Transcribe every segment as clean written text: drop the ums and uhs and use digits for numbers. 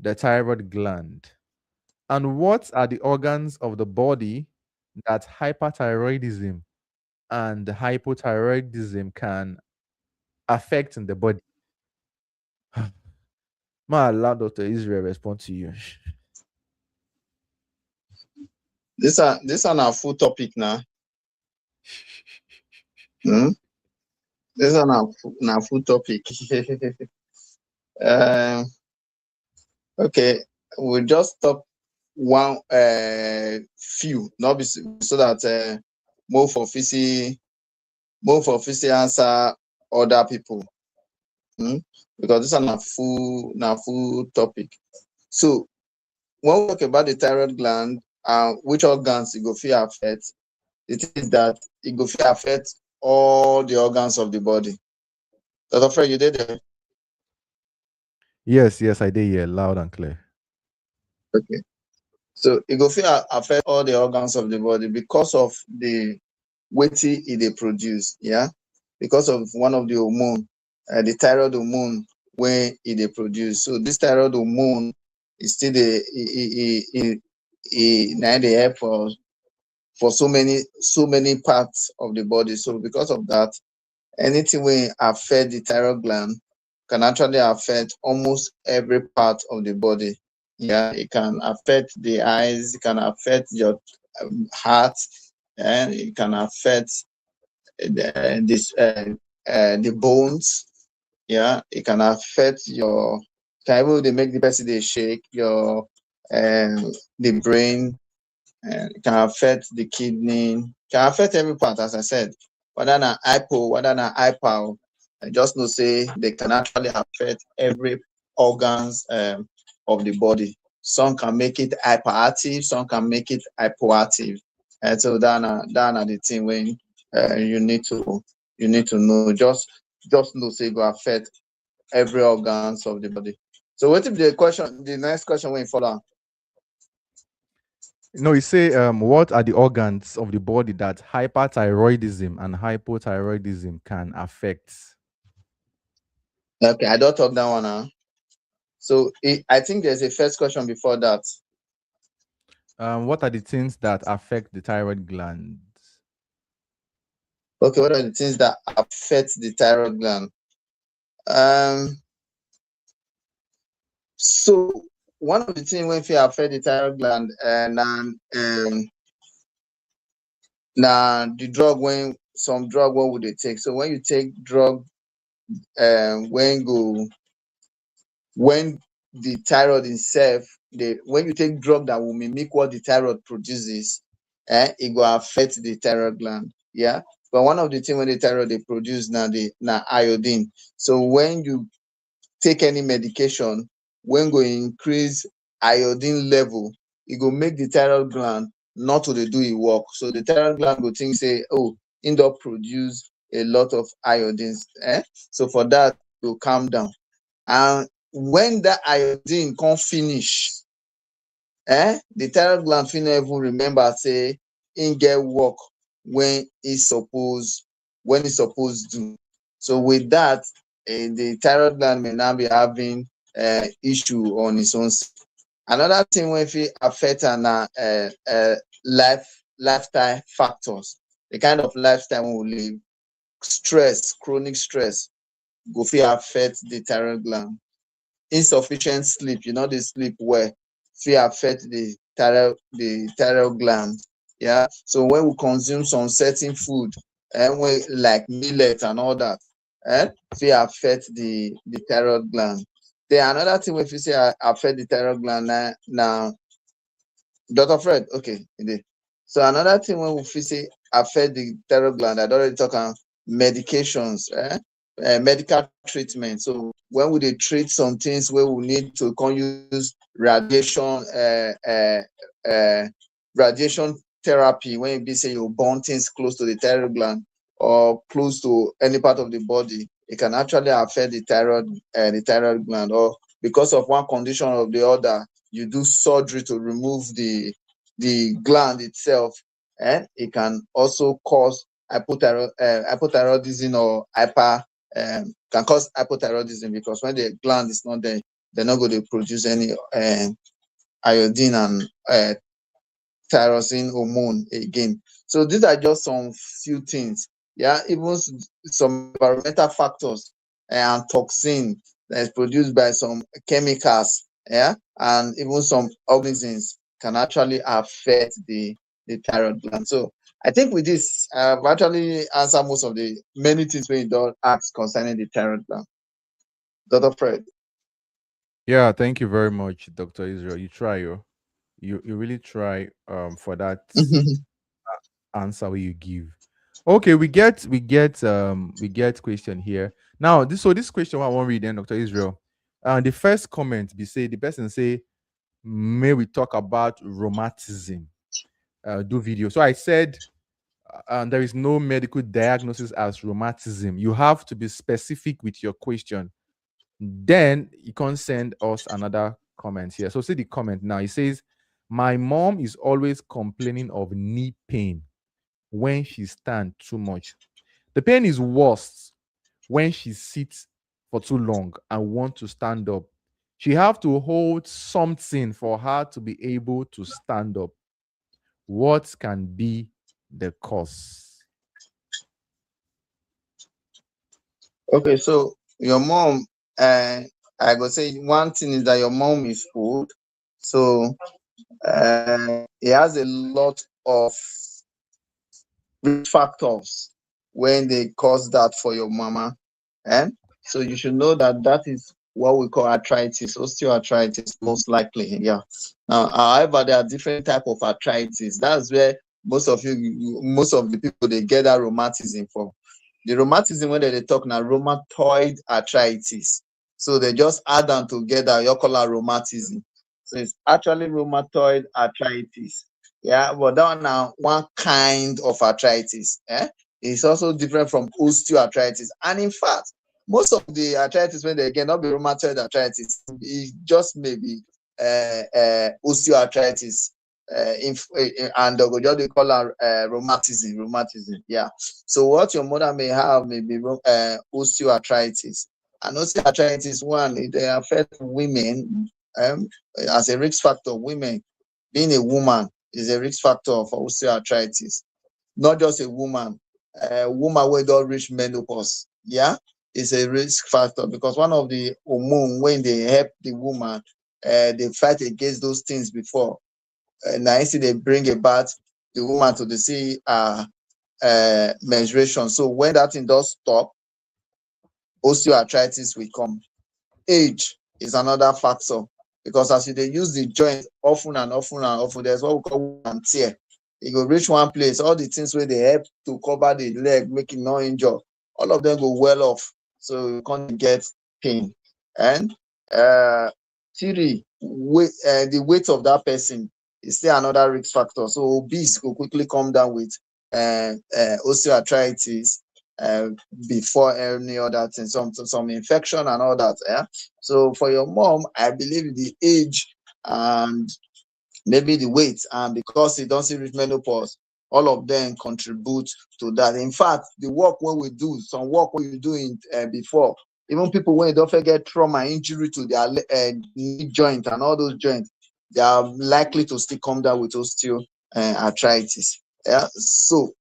the thyroid gland. And what are the organs of the body that hyperthyroidism and hypothyroidism can affect in the body? Ma allow Dr. Israel respond to you. This are our full topic now. Hmm? This are our full topic. uh, okay, we'll just stop one few, not be so that more for answer other people. Hmm? Because this is a full topic. So when we talk about the thyroid gland, which organs it go fit affect, it is that it go fit affect all the organs of the body. Dr. Fred, you did there? Yes, I did hear loud and clear. Okay. So it go fit affect all the organs of the body because of the wetin they produce, yeah, because of one of the hormone, the thyroid hormone when they produce. So this thyroid hormone is still they help for so many parts of the body. So because of that, anything will affect the thyroid gland can actually affect almost every part of the body. Yeah, it can affect the eyes, it can affect your heart, and it can affect the bones. Yeah, it can affect your, can even they make the person they shake your the brain, it can affect the kidney, can affect every part, as I said. Whether na hypo, whether na hypo, I just know say they can actually affect every organs of the body. Some can make it hyperactive, some can make it hypoactive. And so that the thing when you need to know. Just know say it go affect every organs of the body. So what if the next question when you follow? No, you say what are the organs of the body that hyperthyroidism and hypothyroidism can affect? Okay, I don't talk that one now. So I think there's a first question before that. What are the things that affect the thyroid gland? Okay, what are the things that affect the thyroid gland? Um, so one of the things when we affect the thyroid gland, now the drug when some drug what would they take? So when you take drug, when the thyroid itself, when you take drug that will mimic what the thyroid produces, it will affect the thyroid gland. Yeah. But one of the things when the thyroid they produce now the iodine. So when you take any medication, when go increase iodine level, it go make the thyroid gland not to do it work. So the thyroid gland go think say, oh, end up produce a lot of iodine. So for that, to calm down. And when that iodine can't finish, the thyroid gland fit even remember say in get work when it's supposed to. So with that, the thyroid gland may now be having issue on its own. Another thing when fit affect lifestyle factors, the kind of lifestyle we live, stress, chronic stress, go fit affect the thyroid gland. Insufficient sleep, the sleep well, fit affect the thyroid gland. Yeah. So when we consume some certain food, and we like millet and all that, fit affect the thyroid gland. Then another thing we fit say affect the thyroid gland now, Dr. Fred, okay, indeed. So another thing when we fit say affect the thyroid gland, I already talk on medications, medical treatment. So when we they treat some things where we need to use uh, radiation therapy, when you be say you burn things close to the thyroid gland or close to any part of the body, it can actually affect the thyroid gland, or because of one condition or the other, you do surgery to remove the gland itself, and it can also cause hypothyroidism or can cause hypothyroidism, because when the gland is not there, they're not going to produce any iodine and tyrosine hormone again. So these are just some few things. Yeah, even some environmental factors and toxin that is produced by some chemicals. Yeah, and even some organisms can actually affect the thyroid gland. So I think with this, I've actually answered most of the many things when you don't ask concerning the thyroid gland. Dr. Fred. Yeah, thank you very much, Dr. Israel. You try you really try for that answer where you give. Okay, we get question here. Now this question I want to read then, Dr. Israel. The first comment be say the person say, may we talk about rheumatism? Do video. So I said there is no medical diagnosis as rheumatism. You have to be specific with your question. Then you can send us another comment here. So see the comment now. It says, my mom is always complaining of knee pain when she stands too much. The pain is worse when she sits for too long and want to stand up. She have to hold something for her to be able to stand up. What can be the cause? Okay, so your mom, I go say one thing is that your mom is old, so it has a lot of risk factors when they cause that for your mama. And so you should know that that is what we call arthritis, osteoarthritis, most likely. Yeah. Now, however, there are different type of arthritis. That's where most of the people they get that rheumatism from. The rheumatism when they talk now rheumatoid arthritis. So they just add them together, you call it rheumatism. So it's actually rheumatoid arthritis. Yeah, but that one now one kind of arthritis. It's also different from osteoarthritis. And in fact, most of the arthritis when they get not be rheumatoid arthritis, it just maybe osteoarthritis. And they go just they call it rheumatism. Rheumatism, yeah. So what your mother may have may be osteoarthritis. And osteoarthritis, one, they affect women as a risk factor. Women, being a woman is a risk factor for osteoarthritis. Not just a woman who don't reach menopause, yeah, is a risk factor because one of the hormone when they help the woman, they fight against those things before. Now see they bring about the woman to the see menstruation. So when that thing does stop, osteoarthritis will come. Age is another factor because as they use the joint often and often and often, there's what we call and tear. It go reach one place, all the things where they help to cover the leg, make it not injure, all of them go well off. So you can't get pain. And three, the weight of that person is still another risk factor. So obese will quickly come down with osteoarthritis uh, before any other thing, some infection and all that. Yeah. So for your mom, I believe the age and maybe the weight, and because it doesn't reach menopause, all of them contribute to that. In fact, the work when we do, some work when you do in before, even people when they don't forget trauma, injury to their knee joint and all those joints, they are likely to still come down with osteoarthritis. Yeah. So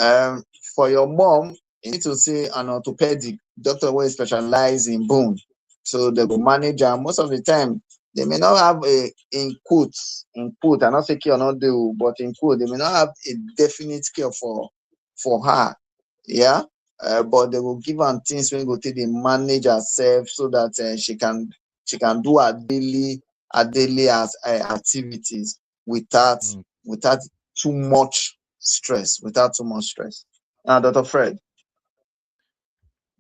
um, for your mom, you need to see an orthopedic doctor who specialize in bone. So they will manage her. Most of the time, they may not have I not say care or not do, but in quote, they may not have a definite care for her. Yeah. But they will give her things when go take the manage herself so that she can do her daily as activities without Mm. without too much stress, without too much stress. Now, Dr. Fred.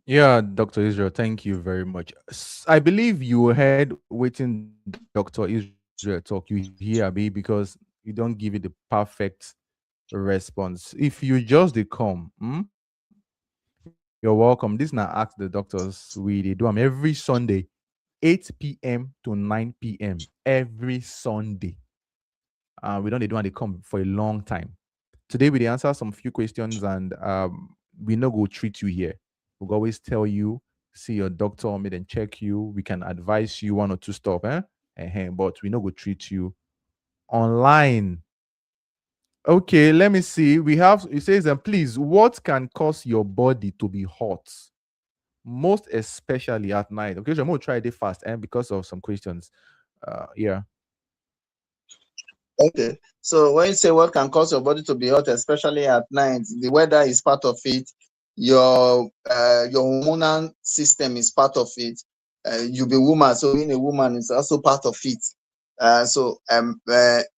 Yeah, Dr. Israel, thank you very much. I believe you heard waiting Dr. Israel talk. You hear me because you don't give it the perfect response. If you just they come, you're welcome. This now ask the doctors. We they do them every Sunday, 8 p.m. to 9 p.m. every Sunday. We don't they do and they come for a long time. Today we dey answer some few questions and we no go treat you here. We'll always tell you see your doctor, may then check you. We can advise you one or two stuff, but we no go treat you online. Okay, let me see. We have it says, please, what can cause your body to be hot? Most especially at night. Okay, so I'm gonna try it fast and because of some questions. Yeah. Okay. So when you say what can cause your body to be hot, especially at night, the weather is part of it. Your hormonal system is part of it. You be woman, so being a woman is also part of it.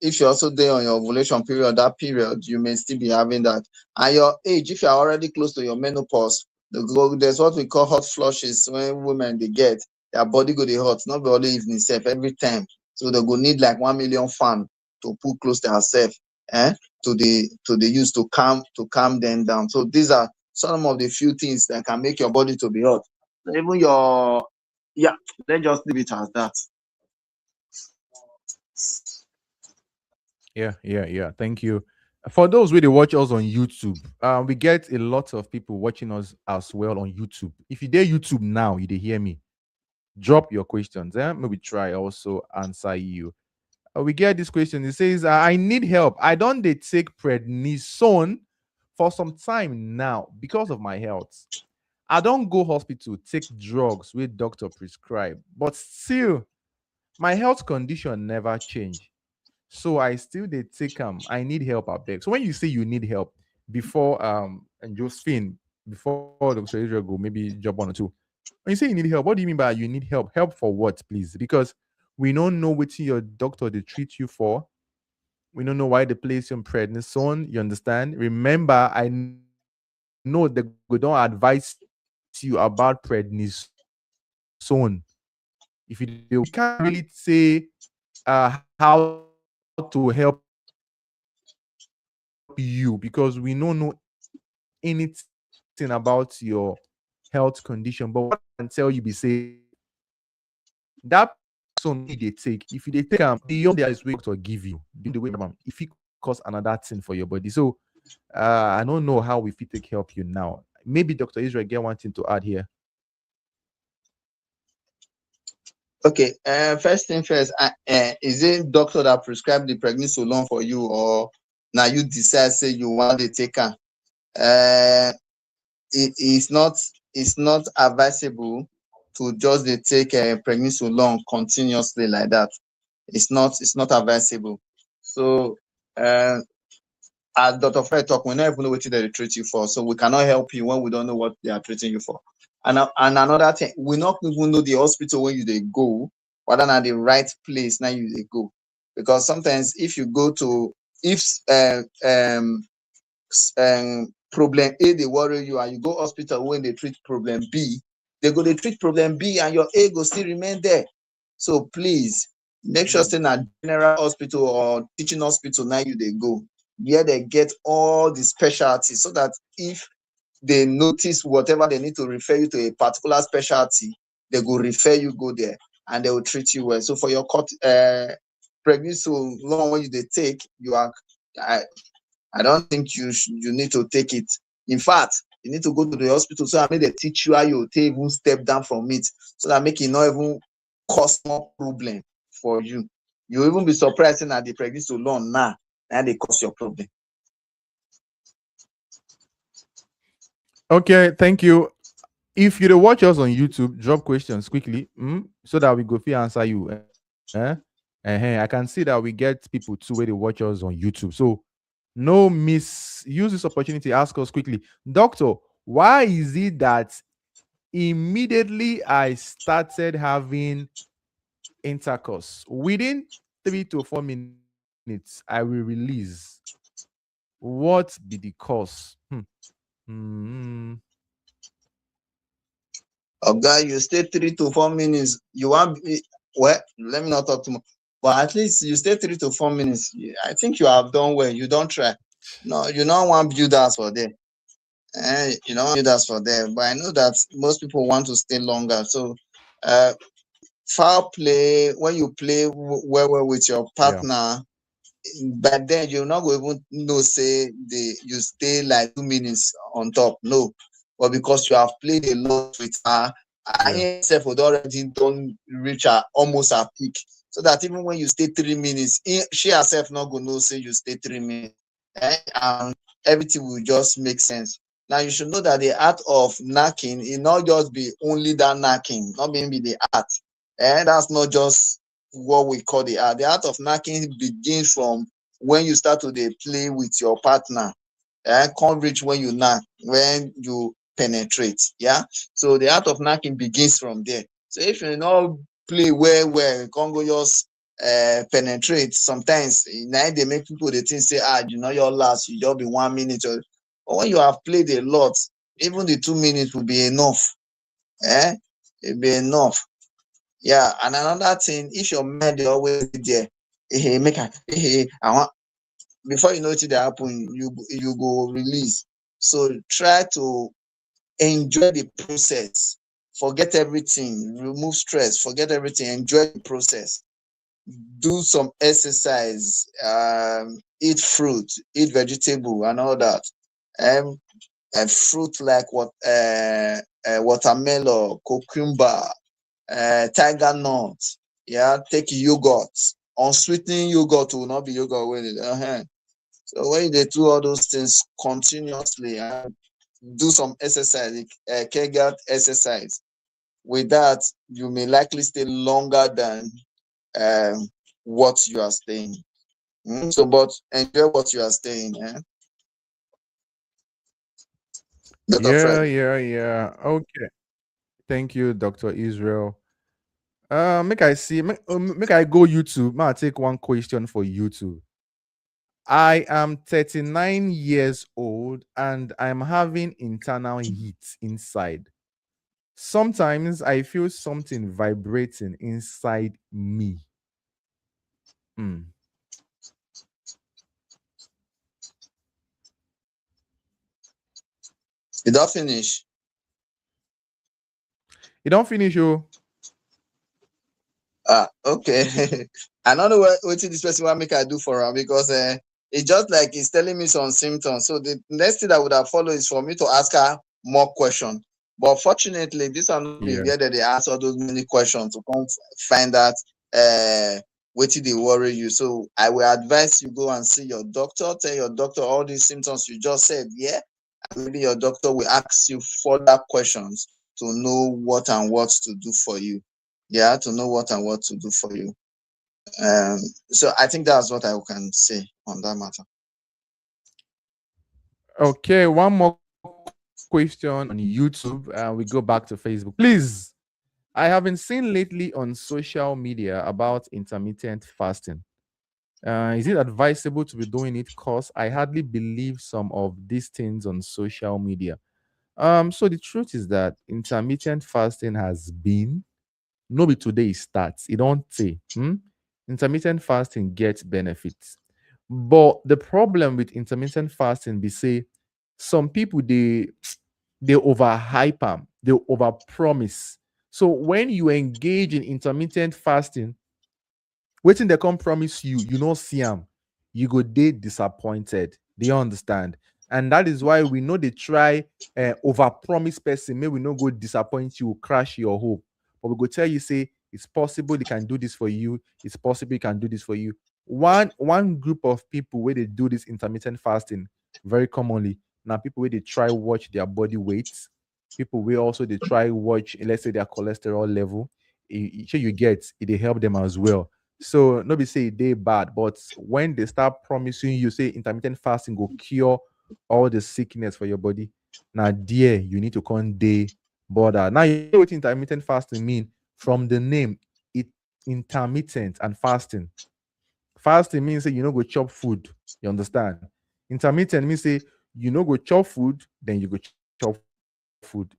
If you're also there on your ovulation period, that period you may still be having that. And your age, if you're already close to your menopause, there's what we call hot flushes when women they get their body go dey hot, not be only evening self every time. So they go need like 1 million fan to put close to herself, to the use to calm them down. So these are some of the few things that can make your body to be hot. Even your let's just leave it as that. Yeah. Thank you. For those who they watch us on YouTube, we get a lot of people watching us as well on YouTube. If you dare YouTube now, you they hear me. Drop your questions. Maybe try also answer you. We get this question. It says, I need help. I don't they take prednisone for some time now because of my health. I don't go hospital, take drugs with doctor prescribe, but still my health condition never change. So I still they take I need help I beg. So when you say you need help before and Josephine, before Dr. Israel go, maybe jump one or two. When you say you need help, what do you mean by you need help? Help for what, please? Because we don't know what your doctor they treat you for. We don't know why they place you on prednisone. You understand? Remember, I know they don't advise you about prednisone. If you do, we can't really say how to help you because we don't know anything about your health condition. But what I can tell you be say that prednisone wey you dey take, if you dey take beyond there is way doctor give you, beyond the way if it cause another thing for your body. So I don't know how we fit take help you now. Maybe Dr. Israel get one thing to add here. Okay. First thing first, is it doctor that prescribed the prednisolone for you, or now you decide say you want to take her? It's not advisable to just dey take prednisolone continuously like that. It's not advisable. So as Dr. Fred talk, we don't even know what they treat you for, so we cannot help you when we don't know what they are treating you for. And another thing, we not even know the hospital where you they go, whether not the right place now you they go, because sometimes if you go to if problem A they worry you and you go hospital when they treat problem B, they go they treat problem B and your A go still remain there. So please make sure say na general hospital or teaching hospital now you they go, where they get all the specialties, so that if they notice whatever they need to refer you to a particular specialty, they go refer you go there and they will treat you well. So for your pregnancy so long when you they take, you are I don't think you need to take it. In fact, you need to go to the hospital so that make they teach you how you take even step down from it, so that make it not even cause more problem for you. You even be surprised that the pregnancy so long now and they cause your problem. Okay, thank you. If you dey watch us on YouTube, drop questions quickly, so that we go fit answer you. I can see that we get people too where they watch us on YouTube. So no misuse this opportunity. Ask us quickly, doctor. Why is it that immediately I started having intercourse, within 3 to 4 minutes, I will release? What be the cause? Okay, you stay 3 to 4 minutes. You want well, let me not talk too much. But at least you stay 3 to 4 minutes. I think you have done well. You don't try. No, you don't want builders for them. You don't want builders for them. But I know that most people want to stay longer. So foul play, when you play well with your Yeah. partner, but then you're not going to even know say you stay like 2 minutes on top. No. But because you have played a lot with her Yeah. Herself would already don't reach her almost her peak. So that even when you stay 3 minutes, she herself not gonna know say you stay 3 minutes. And everything will just make sense. Now you should know that the art of knacking it not just be only that knacking, not maybe the art. And that's not just what we call the art. The art of knacking begins from when you start to play with your partner. Can't reach when you knack, when you penetrate. Yeah. So the art of knacking begins from there. So if you not play well, you can't go just penetrate. Sometimes now they make people they think say, your last, you just be 1 minute. But when you have played a lot, even the 2 minutes will be enough. It'll be enough. Yeah. And another thing, if your mind they always be there, make I want before you know it they happen, you go release. So try to enjoy the process, forget everything, remove stress, forget everything, enjoy the process, do some exercise, eat fruit, eat vegetable and all that. And fruit like watermelon, cucumber, tiger nut, yeah, take yogurt. Unsweetening yogurt will not be yogurt with it. So when they do all those things continuously and do some exercise, Kegel exercise, with that you may likely stay longer than what you are staying. So, but enjoy what you are staying. Dr. Yeah, Fred. yeah, yeah. Okay. Thank you, Dr. Israel. Make I go YouTube. May I take one question for YouTube. I am 39 years old and I'm having internal heat inside. Sometimes I feel something vibrating inside me. Hmm. You don't finish. You don't finish, oh. Okay. I don't know what this person want make I do for her because it's just like he's telling me some symptoms. So the next thing that would have followed is for me to ask her more questions. But fortunately, this are not be Yeah. where they ask all those many questions to come find out what did they worry you. So I will advise you go and see your doctor, tell your doctor all these symptoms you just said, yeah. And maybe your doctor will ask you further questions to know what and what to do for you. Yeah, to know what and what to do for you. Um, so I think that's what I can say on that matter. Okay, one more question on YouTube. We go back to Facebook. Please, I have been seeing lately on social media about intermittent fasting. Is it advisable to be doing it? Cause I hardly believe some of these things on social media. So the truth is that intermittent fasting has been nobody today starts. It don't say. Intermittent fasting gets benefits, but the problem with intermittent fasting be say some people they overhype them, they overpromise. So when you engage in intermittent fasting, waiting they come promise you, you know see them, you go dey disappointed. Do you understand? And that is why we know they try over promise person. May we no go disappoint you, crash your hope. But we go tell you, say it's possible they can do this for you. It's possible you can do this for you. One group of people where they do this intermittent fasting very commonly. Now people where they try watch their body weights, people where also they try watch, let's say their cholesterol level. Sure you get it, they help them as well. So nobody say they bad, but when they start promising you, say intermittent fasting will cure all the sickness for your body. Now, dear, you need to come day border. Now you know what intermittent fasting mean from the name. It intermittent and fasting. Fasting means say you know go chop food. You understand? Intermittent means say you know go chop food, then you go chop food.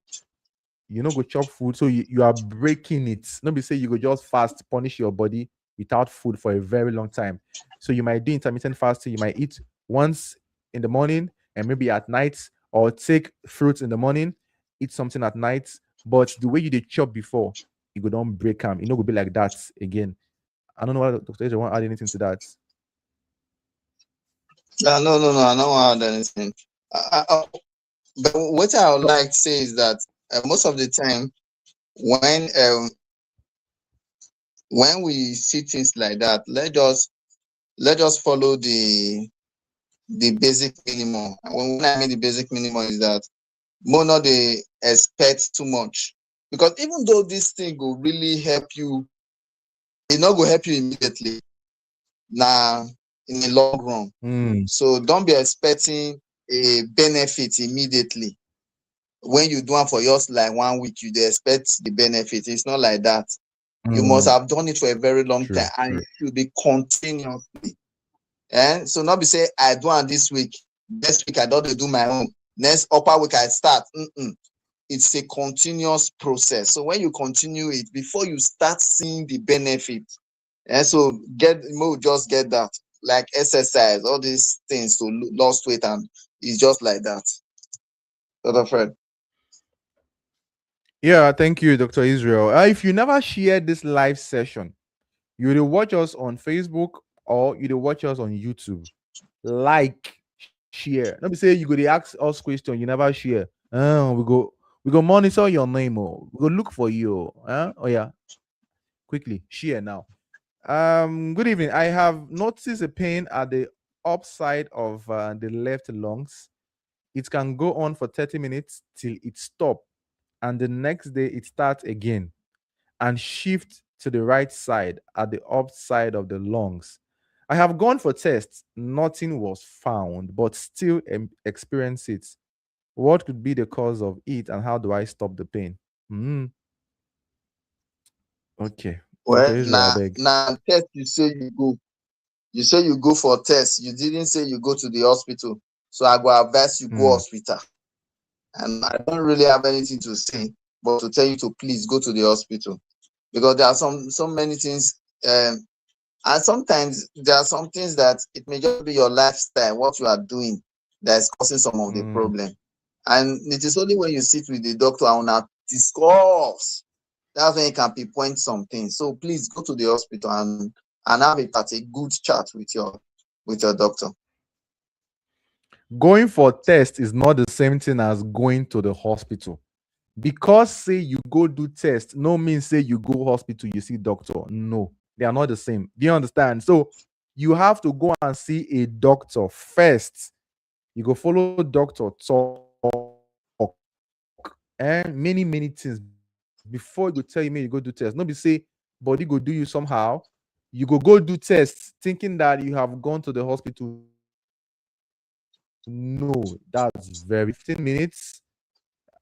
You know go chop food, so you are breaking it. Nobody say you go just fast, punish your body without food for a very long time. So you might do intermittent fasting, you might eat once in the morning and maybe at night, or take fruits in the morning, eat something at night. But the way you did chop before, you go don't break them. You know, go be like that again. I don't know why Dr. Ezra want to add anything to that. No. I don't want to add anything. But what I would like to say is that most of the time, when um, when we see things like that, let us follow the basic minimum. And when I mean the basic minimum is that more not they expect too much, because even though this thing will really help you, it not go help you immediately. Now, in the long run, so don't be expecting a benefit immediately. When you do it for just like 1 week, you dey expect the benefit. It's not like that. You must have done it for a very long time, and True. it should be continuously. So not be say I do am this week, next week I don't do my own, next upper week I start. It's a continuous process. So when you continue it, before you start seeing the benefit, and so just get that, like exercise, all these things to lose weight, and it's just like that. Dr. Fred. Yeah, thank you, Dr. Israel. If you never shared this live session, you will watch us on Facebook or you will watch us on YouTube. Like, share. Let me say you go to ask us question, you never share. We go monitor your name. We go look for you. Oh yeah. Quickly, share now. Good evening. I have noticed a pain at the upside of the left lungs. It can go on for 30 minutes till it stops, and the next day it starts again and shift to the right side at the upside of the lungs. I have gone for tests, nothing was found, but still experience it. What could be the cause of it, and how do I stop the pain? Okay, Dr. Well, Israel, I now beg. now test you say you go for test, you didn't say you go to the hospital. So I go advise you go hospital. And I don't really have anything to say, but to tell you to please go to the hospital, because there are so many things, and sometimes there are some things that it may just be your lifestyle, what you are doing, that is causing some of the problem. And it is only when you sit with the doctor and now discuss, that's when you can pinpoint something. So please go to the hospital and have a good chat with your doctor. Going for test is not the same thing as going to the hospital. Because say you go do test, no means say you go hospital, you see doctor. No, they are not the same. Do you understand? So you have to go and see a doctor first. You go follow doctor talk and many things before you go tell you me you go do test. No be say body go do you somehow. You go do tests thinking that you have gone to the hospital. No, that's very 15 minutes.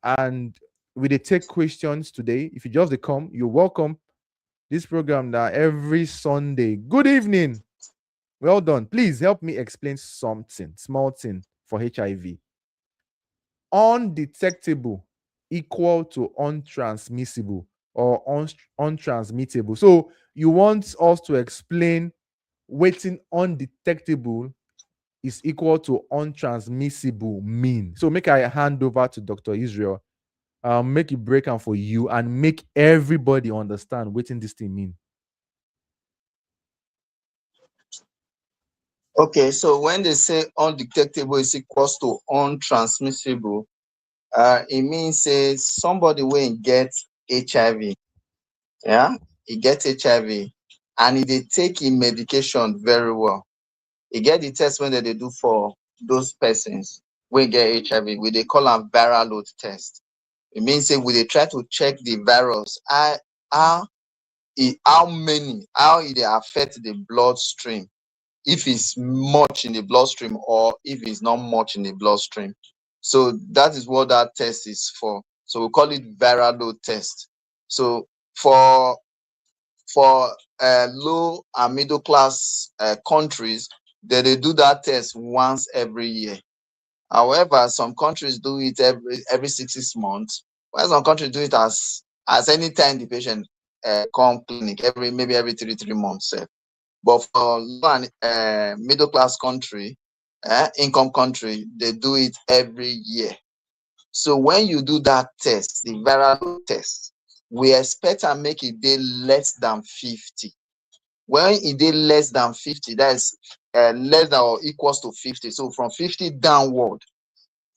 And we dey take questions today. If you just dey come, you're welcome. This program that every Sunday. Good evening. Well done. Please help me explain something, small thing for HIV. Undetectable equal to untransmissible or untransmittable. So you want us to explain waiting undetectable is equal to untransmissible mean. So make I hand over to Dr. Israel, make it break down for you and make everybody understand what this thing mean. Okay, so when they say undetectable is equals to untransmissible, it means say somebody will get HIV, yeah, he get HIV, and he dey take him medication very well. He get the test when they do for those persons wey get HIV. We dey call am viral load test. It means say we dey try to check the virus, how it dey affect the bloodstream, if it's much in the bloodstream or if it's not much in the bloodstream. So that is what that test is for. So we call it viral load test. So for low and middle class countries, they do that test once every year. However, some countries do it every 6 months, while some countries do it as any time the patient come clinic, maybe every 3 months. But for low and middle class country, income country, they do it every year. So when you do that test, the viral test, we expect to make it day less than 50. When it dey less than 50, that is less than or equals to 50. So from 50 downward,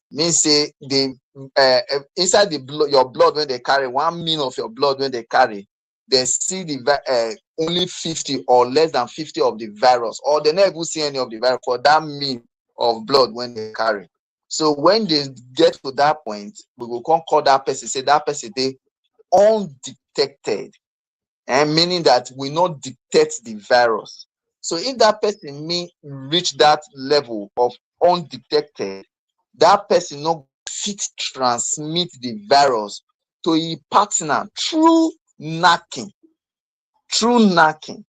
Means say the inside the blood, your blood when they carry 1 mil of your blood when they carry, they see the only 50 or less than 50 of the virus, or they never see any of the virus for that mil of blood when they carry. So when they get to that point, we will come call that person, say that person they undetected, and meaning that we not detect the virus. So if that person may reach that level of undetected, that person not fit transmit the virus to a partner through knacking. Through knacking.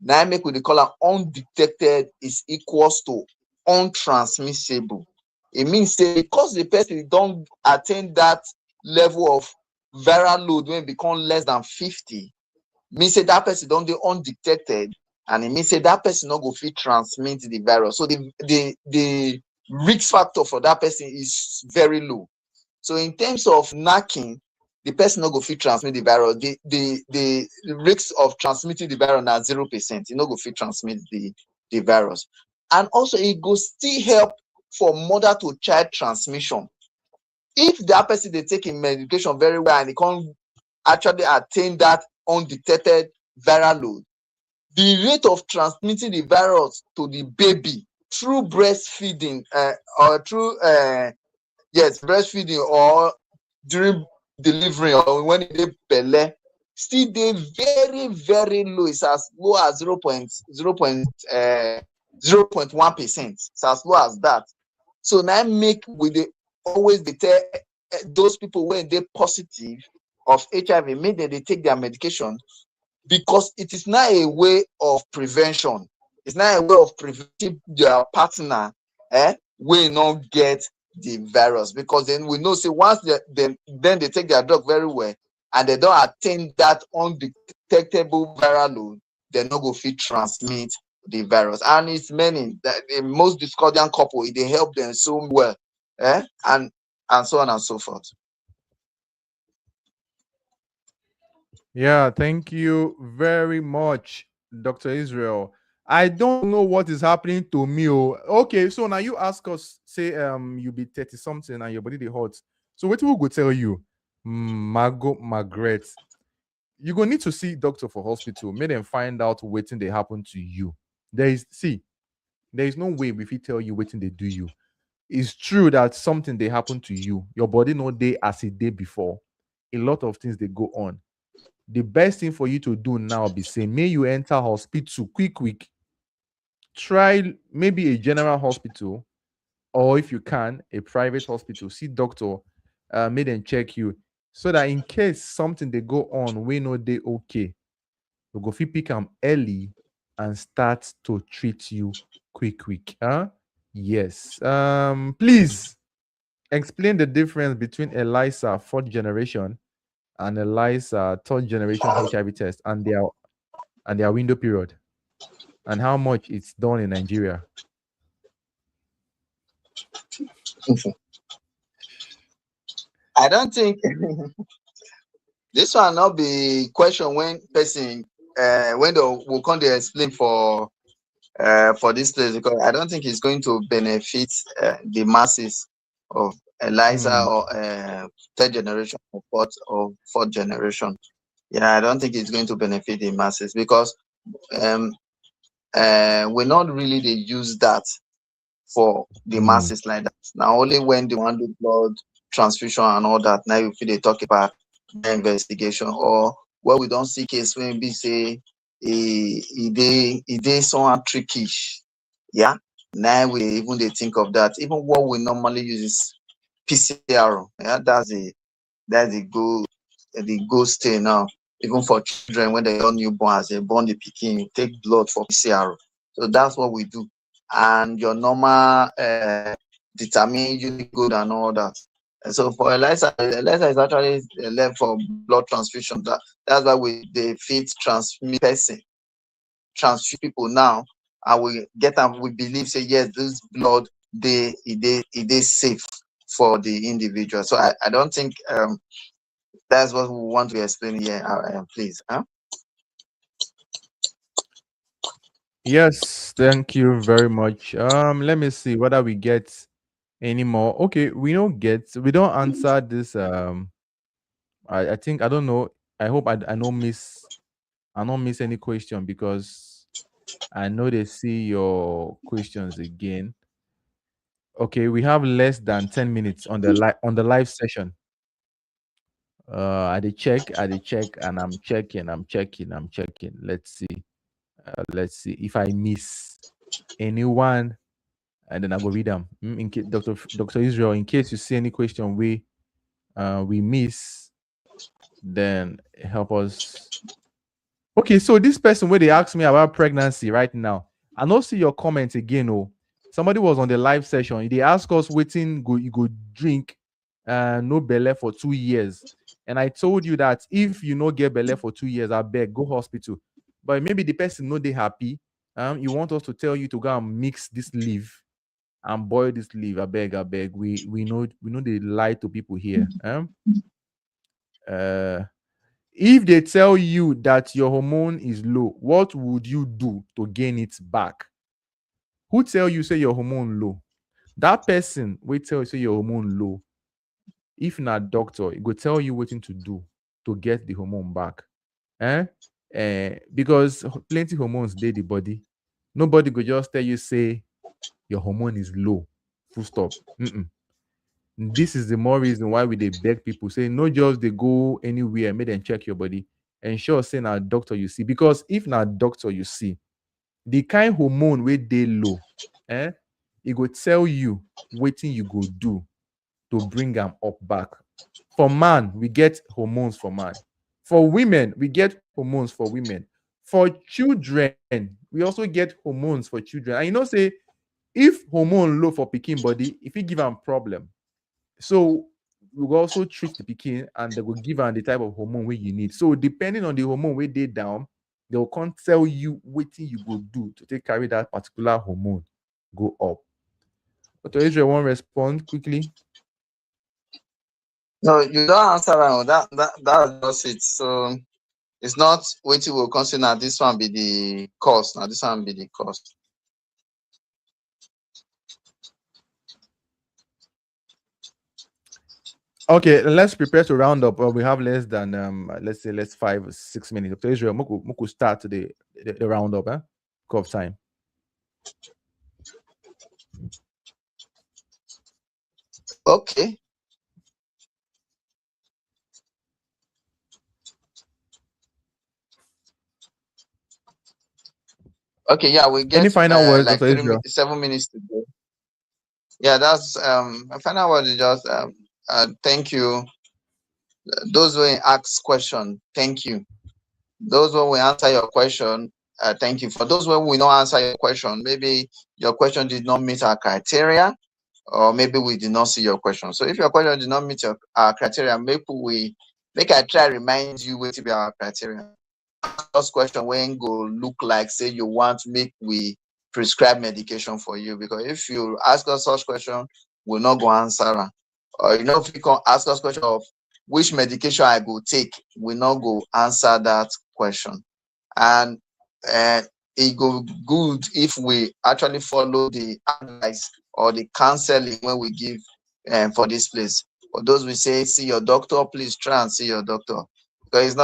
Now make we dey call am undetected is equals to untransmissible. It means say because the person don't attain that level of viral load when it become less than 50, means say that person don't dey undetected, and it means say that person not go fit transmit the virus. So the risk factor for that person is very low. So in terms of knacking, the person not go fit transmit the virus. The risk of transmitting the virus na 0%. You not go fit transmit the virus. And also it go still help for mother to child transmission. If that person they take in medication very well and they can't actually attain that undetected viral load, the rate of transmitting the virus to the baby through breastfeeding or through yes, breastfeeding or during delivery or when it dey belle still dey very very low. It's as low as 0.1%. It's as low as that. So now make we dey always dey tell those people when they positive of HIV, make them they take their medication, because it is not a way of prevention. It's not a way of preventing their partner will not get the virus, because then we know say once then they take their drug very well and they don't attain that undetectable viral load, they no go fit transmit the virus. And it's many that the most discordant couple, they help them so well, and so on and so forth. Yeah, thank you very much, Dr. Israel. I don't know what is happening to me. Oh. Okay, so now you ask us, say you be 30 something and your body they hot. So what will go tell you? Margot Margaret. You go need to see doctor for hospital. Make them find out waiting they happen to you. There is no way if he tell you waiting they do you. It's true that something they happen to you. Your body no day as it did before. A lot of things they go on. The best thing for you to do now be say, may you enter hospital quick. Try maybe a general hospital, or if you can, a private hospital. See doctor, make them check you, so that in case something they go on, we know they okay. We go fit pick them early and start to treat you quick. Huh? Yes. Please explain the difference between ELISA 4th generation and ELISA 3rd generation HIV test and their window period, and how much it's done in Nigeria. I don't think this one not be question when person when they will come to explain for this place, because I don't think it's going to benefit the masses of ELISA or 3rd generation or 4th generation. Yeah, I don't think it's going to benefit the masses, because we're not really they use that for the masses like that. Now only when they want to do blood transfusion and all that, now you feel they talk about the investigation, or where we don't see case when we say they someone trickish. Yeah. Now we even they think of that. Even what we normally use is PCR. Yeah, that's the go stay now. Even for children when they are newborn, as they born the pikin, take blood for PCR. So that's what we do. And your normal determine unique good and all that. And so for ELISA is actually left for blood transfusion. That's why they fit transmit person, transfuse people now, and we get them. We believe say yes, this blood it is safe for the individual. So I don't think that's what we want to explain here, please. Yes, thank you very much. Let me see whether we get anymore. Okay, we don't answer this. I think I don't know. I hope I don't miss any question because I know they see your questions again. Okay, we have less than 10 minutes on the live session. I dey check, and I'm checking. Let's see. Let's see if I miss anyone, and then I go read them. In case Dr. Israel, in case you see any question we miss, then help us. Okay, so this person where they asked me about pregnancy right now, I don't see your comment again. Oh, somebody was on the live session. They asked us waiting you go drink no belly for 2 years. And I told you that if you no get belly for 2 years, I beg go hospital. But maybe the person no they happy. You want us to tell you to go and mix this leaf and boil this leaf. I beg. We know they lie to people here. If they tell you that your hormone is low, what would you do to gain it back? Who tell you say your hormone low? That person will tell you say your hormone low. If not doctor, it go tell you what to do to get the hormone back. Because plenty hormones dey the body. Nobody go just tell you say your hormone is low. Full stop. This is the more reason why we dey beg people say no just they go anywhere, make them check your body. Ensure say na doctor you see, because if na doctor you see, the kind hormone wey dey low, it go tell you wetin you go do to bring am up back. For man, we get hormones for man. For women, we get hormones for women. For children, we also get hormones for children. And you know, say if hormone low for pikin body, if you give am problem, so we will also treat the pikin and they will give am the type of hormone wey you need. So depending on the hormone wey dey down, they will come tell you wetin you go do to take carry that particular hormone go up. Dr. Israel, want respond quickly? No, you don't answer around. That's just it. So it's not waiting will consider this one be the cost. Now this one be the cost. Okay, let's prepare to round up. We have less than let's say 5 or 6 minutes. Dr. Israel, Muku start the round up, of time. Okay. Okay, yeah, we get any final words, like Dr. Israel? 7 minutes to go. Yeah, that's my final word is just thank you. Those who ask question, thank you. Those who will answer your question, thank you. For those who will not answer your question, maybe your question did not meet our criteria, or maybe we did not see your question. So if your question did not meet our criteria, maybe I try remind you what to be our criteria. First question when go look like say you want make we prescribe medication for you, because if you ask us such question, we'll not go answer. Or if you can ask us question of which medication I go take, we not go answer that question. And it go good if we actually follow the advice or the counseling when we give for this place. For those we say see your doctor, please try and see your doctor, because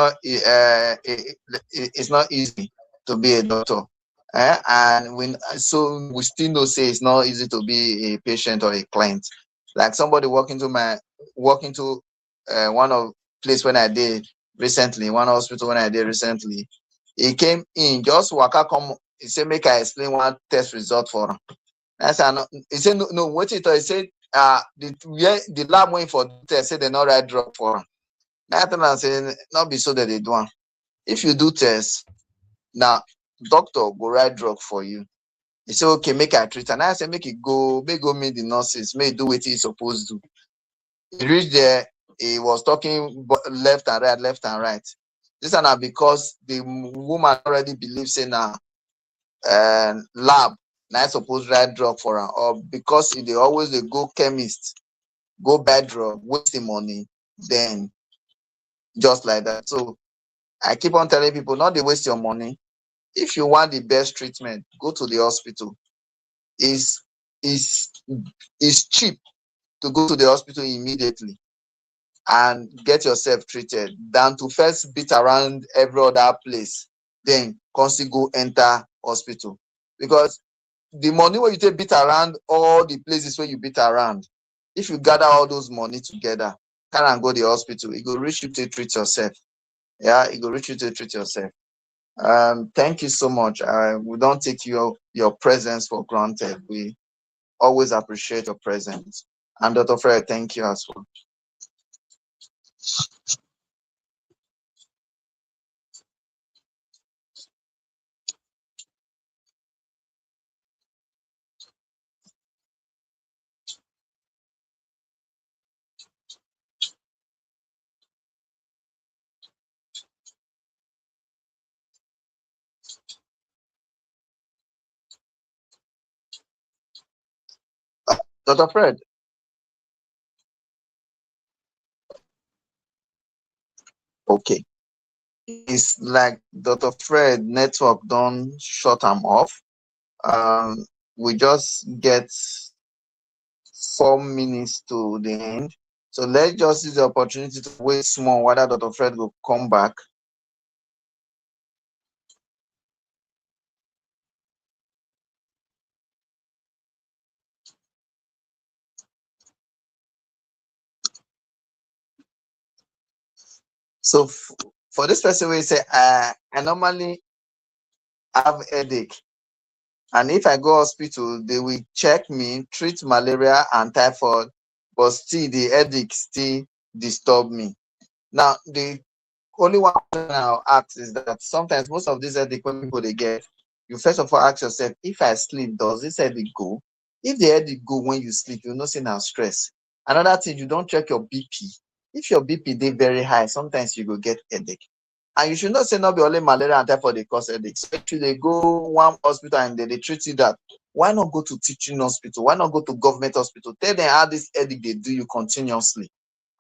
it's not easy to be a doctor. And we still know say it's not easy to be a patient or a client. Like somebody walking to one of place when I did recently, one hospital when I did recently, he came in, just waka come, he said make I explain one test result for him. I said no. He said no what he thought. He said the lab waiting for the test, said they not write drug for him. I tell am say not be so that they do am. If you do test, now doctor go write drug for you. He said okay, make I treat. And I said make go meet the nurses, make do what he supposed to. He reached there, he was talking left and right. This is not because the woman already believes in a lab, now suppose write drug for her, or because they always they go chemist, go buy drug, waste the money, then just like that. So I keep on telling people, not they waste your money. If you want the best treatment, go to the hospital. Is is cheap to go to the hospital immediately and get yourself treated than to first beat around every other place, then constantly go enter hospital. Because the money where you take beat around all the places where you beat around, if you gather all those money together, carry and go the hospital, it go reach you to treat yourself. Yeah, it go reach you to treat yourself. Thank you so much. We don't take your presence for granted. We always appreciate your presence. And Dr. Fred, thank you as well. Dr. Fred. Okay. It's like Dr. Fred network don't shut him off. Um, we just get 4 minutes to the end. So let's just use the opportunity to wait small whether Dr. Fred will come back. So for this person, we say, I normally have headache. And if I go hospital, they will check me, treat malaria and typhoid, but still the headache still disturb me. Now, the only one question I'll ask is that sometimes most of these headache when people they get, you first of all ask yourself, if I sleep, does this headache go? If the headache go when you sleep, you know say now stress. Another thing, you don't check your BP. If your BP they very high, sometimes you go get headache. And you should not say not be only malaria and typhoid they cause headache. So if they go one hospital and they treat you that, why not go to teaching hospital? Why not go to government hospital? Tell them how this headache they do you continuously.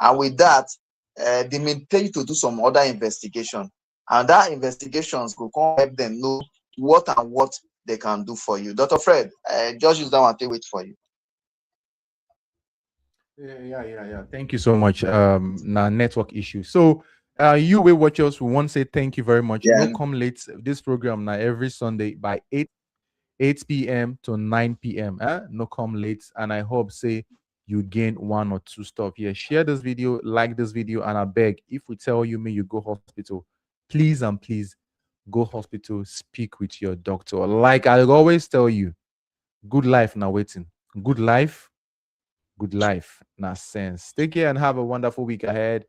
And with that, they may tell you to do some other investigation. And that investigations will come help them know what and what they can do for you. Dr. Fred, just use that one to wait for you. Yeah. Thank you so much. Now network issue. So, you will watch us. We want to say thank you very much. No Yeah. come late. This program now every Sunday by 8 p.m. to 9 p.m. No come late. And I hope say you gain one or two stuff here. Share this video, like this video, and I beg if we tell you may you go hospital, please and please go hospital. Speak with your doctor. Like I always tell you, good life now waiting. Good life. Good life, not sense. Take care and have a wonderful week ahead.